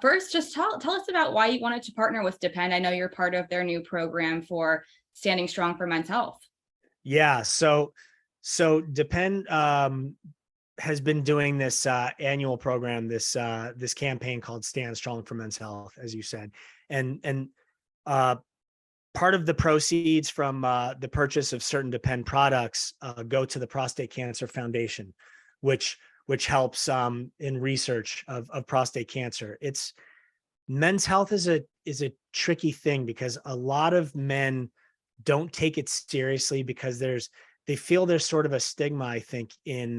First, just tell us about why you wanted to partner with Depend. I know you're part of their new program for standing strong for men's health. Yeah. So Depend has been doing this annual program, this campaign called Stand Strong for Men's Health, as you said, and uh, part of the proceeds from the purchase of certain Depend products go to the Prostate Cancer Foundation, which helps in research of prostate cancer. It's men's health is a tricky thing because a lot of men don't take it seriously because they feel there's sort of a stigma, I think, in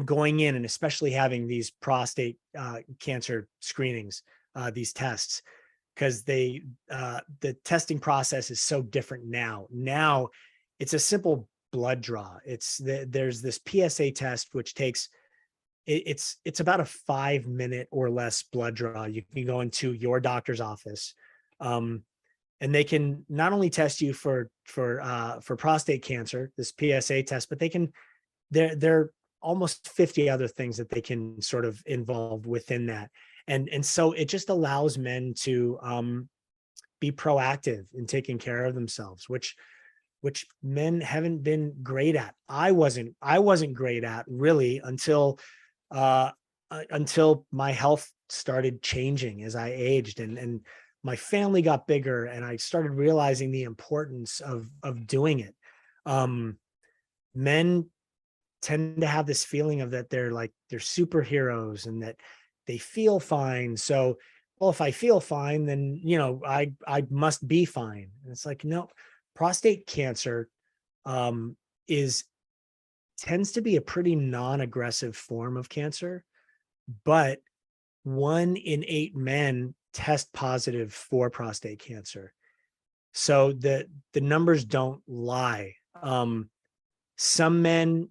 going in and especially having these prostate cancer screenings, these tests, because the testing process is so different now. Now it's a simple blood draw. There's this PSA test, which takes, it's about a 5-minute or less blood draw. You can go into your doctor's office, and they can not only test you for prostate cancer, this PSA test, but there are almost 50 other things that they can sort of involve within that. And so it just allows men to be proactive in taking care of themselves, which men haven't been great at. I wasn't great at really until my health started changing as I aged and my family got bigger and I started realizing the importance of doing it. Men tend to have this feeling of that they're superheroes and that they feel fine. So, well, if I feel fine, then, I must be fine. And it's like, no, prostate cancer tends to be a pretty non-aggressive form of cancer, but 1 in 8 men test positive for prostate cancer. So the numbers don't lie. Some men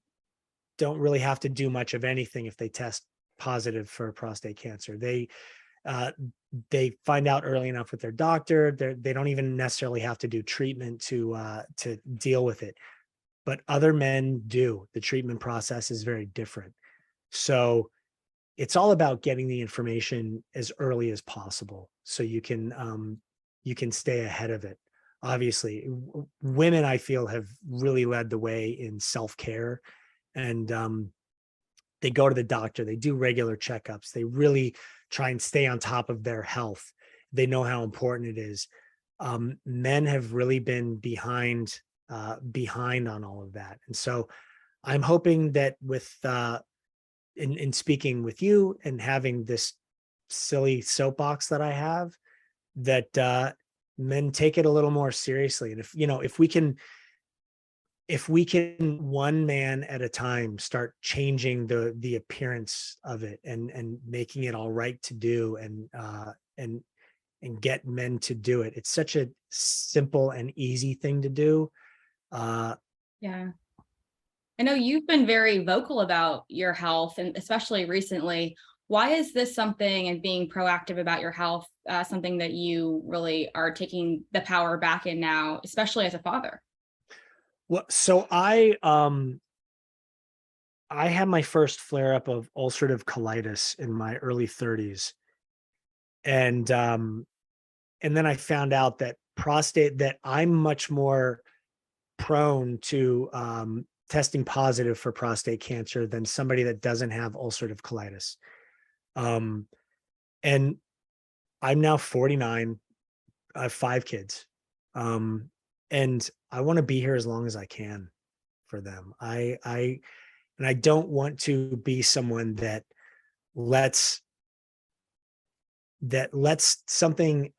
don't really have to do much of anything if they test positive for prostate cancer. They find out early enough with their doctor. They don't even necessarily have to do treatment to deal with it. But other men do. The treatment process is very different. So it's all about getting the information as early as possible so you can stay ahead of it. Obviously, women, I feel, have really led the way in self-care, and they go to the doctor, they do regular checkups, they really try and stay on top of their health. They know how important it is. Men have really been behind on all of that. And so I'm hoping that with in speaking with you and having this silly soapbox that I have, that men take it a little more seriously. And if we can one man at a time start changing the appearance of it and making it all right to do and get men to do it. It's such a simple and easy thing to do. Yeah. I know you've been very vocal about your health, and especially recently. Why is this something, and being proactive about your health, something that you really are taking the power back in now, especially as a father? Well, so I had my first flare up of ulcerative colitis in my early 30s. And then I found out that that I'm much more prone to testing positive for prostate cancer than somebody that doesn't have ulcerative colitis. And I'm now 49. I have 5 kids. And I want to be here as long as I can for them. I don't want to be someone that lets something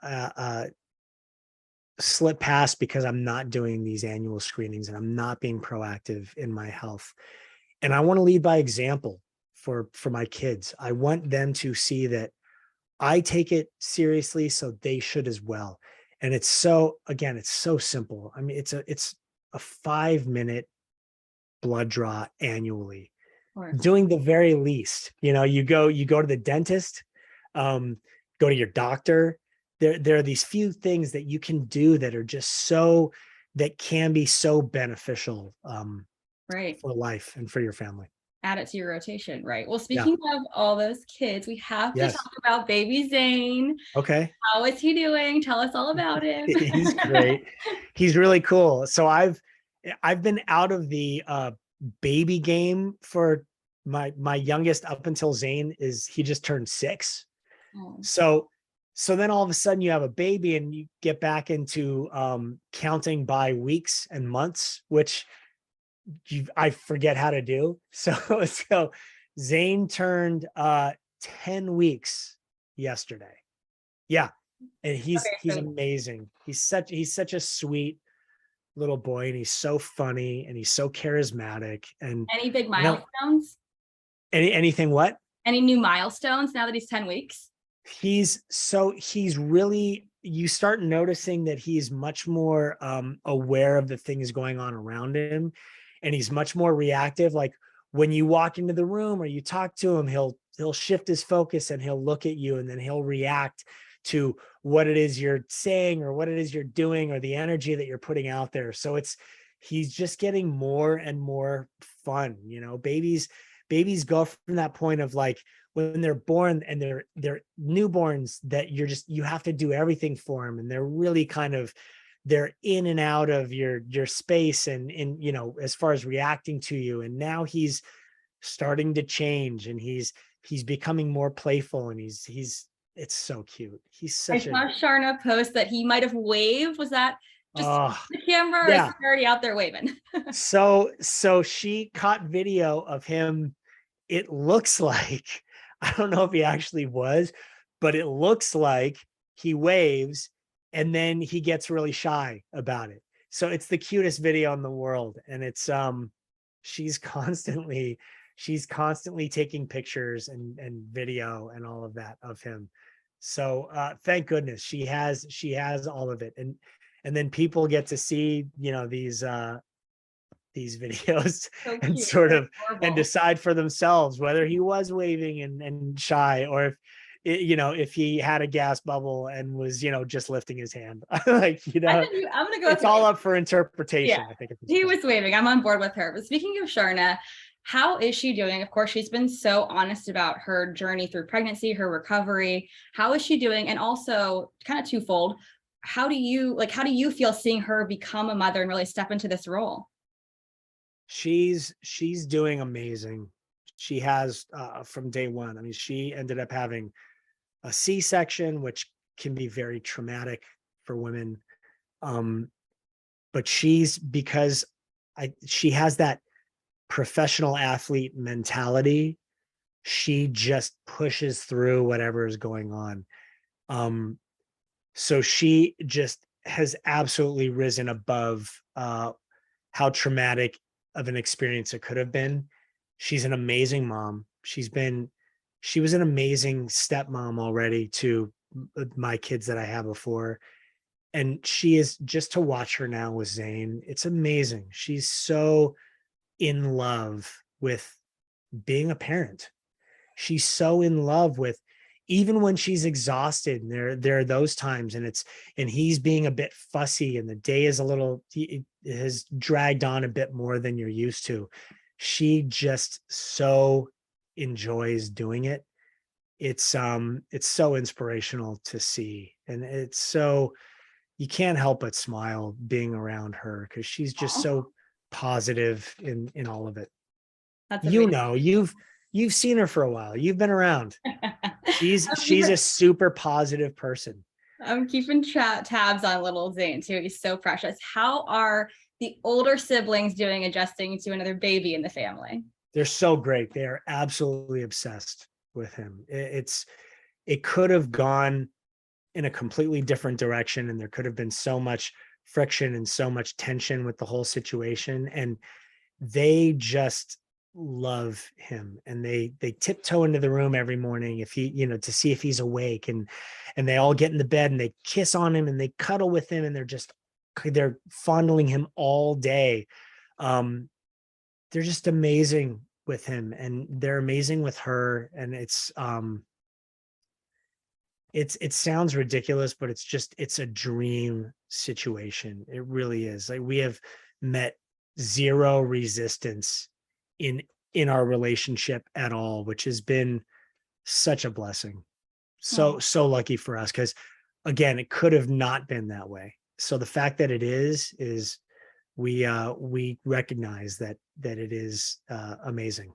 slip past because I'm not doing these annual screenings and I'm not being proactive in my health. And I want to lead by example for my kids. I want them to see that I take it seriously, so they should as well. And it's so simple. I mean, it's a 5-minute blood draw annually, doing the very least. You go to the dentist, go to your doctor. There are these few things that you can do that are just that can be so beneficial Right. for life and for your family. add it to your rotation, right? Well, Yeah. speaking of all those kids, we have to Yes. talk about baby Zane. Okay. How is he doing? Tell us all about him. He's great. He's really cool. So I've been out of the baby game for my youngest up until Zane he just turned 6. Oh, So then all of a sudden you have a baby and you get back into counting by weeks and months, which I forget how to do. So Zane turned 10 weeks yesterday. Yeah. And okay, he's so amazing. He's such a sweet little boy, and he's so funny and he's so charismatic. And any big you know, milestones? anything what? Any new milestones now that he's 10 weeks? He's really, you start noticing that he's much more aware of the things going on around him, and he's much more reactive. Like when you walk into the room or you talk to him, he'll shift his focus and he'll look at you, and then he'll react to what it is you're saying or what it is you're doing or the energy that you're putting out there. So he's just getting more and more fun. Babies go from that point of like when they're born and they're newborns that you have to do everything for them, and they're really they're in and out of your space and as far as reacting to you. And now he's starting to change, and he's becoming more playful, and it's so cute. He's I such a saw Sharna post that he might have waved. Was that just oh the camera, or is yeah. he already out there waving? So she caught video of him. It looks like, I don't know if he actually was, but it looks like he waves and then he gets really shy about it. So it's the cutest video in the world. And it's she's constantly taking pictures and video and all of that of him. So thank goodness she has all of it. And then people get to see, these videos So and cute. sort So of and adorable. decide for themselves whether he was waving and shy, or if he had a gas bubble and was just lifting his hand. Like I'm gonna go with it's all up for interpretation, yeah. I think, at this He point. was waving. I'm on board with her. But speaking of Sharna, how is she doing? Of course, she's been so honest about her journey through pregnancy, her recovery. How is she doing? And also, kind of twofold, how do you feel seeing her become a mother and really step into this role? She's doing amazing. She has from day one. I mean, she ended up having a C-section, which can be very traumatic for women. Um, but she has that professional athlete mentality. She just pushes through whatever is going on. So she just has absolutely risen above how traumatic of an experience it could have been. She's an amazing mom. She was an amazing stepmom already to my kids that I had before. And she is, just to watch her now with Zane, it's amazing. She's so in love with being a parent. She's so in love with, even when she's exhausted, and there are those times, and he's being a bit fussy and the day is it has dragged on a bit more than you're used to. She just so enjoys doing it. It's so inspirational to see, and you can't help but smile being around her because she's just Aw, so positive in all of it. that's amazing. You've seen her for a while. You've been around. I'm She's a keeping, super positive person. I'm keeping tabs on little Zane too. He's so precious. How are the older siblings doing adjusting to another baby in the family? They're so great. They are absolutely obsessed with him. It could have gone in a completely different direction, and there could have been so much friction and so much tension with the whole situation. And they just love him, and they tiptoe into the room every morning if he to see if he's awake, and they all get in the bed and they kiss on him and they cuddle with him, and they're fondling him all day. um they're just amazing with him, and they're amazing with her. And it sounds ridiculous, but it's a dream situation. It really is. Like, we have met zero resistance in in our relationship at all, which has been such a blessing. Oh, So lucky for us, because again, it could have not been that way. So the fact that it is we recognize that it is amazing.